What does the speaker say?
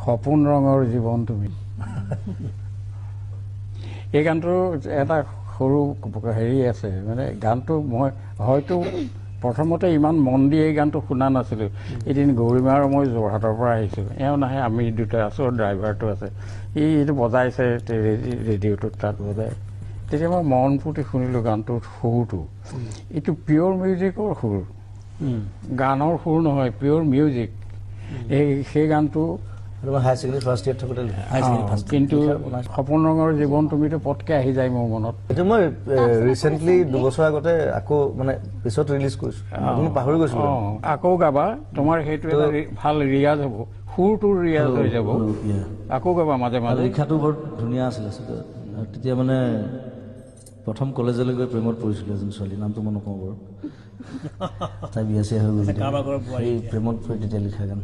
সপোন ৰঙৰ জীৱন তুমি এই গানটো এটা সৰু হেৰি আছে মানে গানটো মই হয়তো প্ৰথমতে ইমান মন দি এই গানটো শুনা নাছিলোঁ এদিন গৌৰীমা আৰু মই যোৰহাটৰ পৰা আহিছোঁ এওঁ নাহে আমি দুটা আছোঁ ড্ৰাইভাৰটো আছে এইটো বজাইছে ৰেডিঅ'টোত তাত বজাই তেতিয়া মই মন পুতি শুনিলোঁ গানটোৰ সুৰটো এইটো পিয়'ৰ মিউজিকৰ সুৰ গানৰ সুৰ নহয় পিয়'ৰ মিউজিক সেই গানটো কিন্তু সপোন ৰঙৰ জীৱন তুমিতো পটকৈ আহি যায় মোৰ মনত এইটো মই ৰিচেণ্টলি 2 বছৰ আগতে আকৌ মানে পিছত ৰিলিজ কৰিছোঁ আপুনি পাহৰি গৈছিলোঁ আকৌ গাবা তোমাৰ সেইটো এটা ভাল ৰিয়াজ হ'ব সুৰটোৰ ৰিয়াজ হৈ যাব আকৌ গাবা মাজে মাজে লিখাটো বৰ ধুনীয়া আছিলে তেতিয়া মানে প্ৰথম কলেজলৈ গৈ প্ৰেমত পৰিছিলোঁ এজন ছোৱালী নামটো মই নকওঁ বাৰু তাই বিয়া চিয়া হৈ গ'ল এই প্ৰেমত পৰি তেতিয়া লিখা গান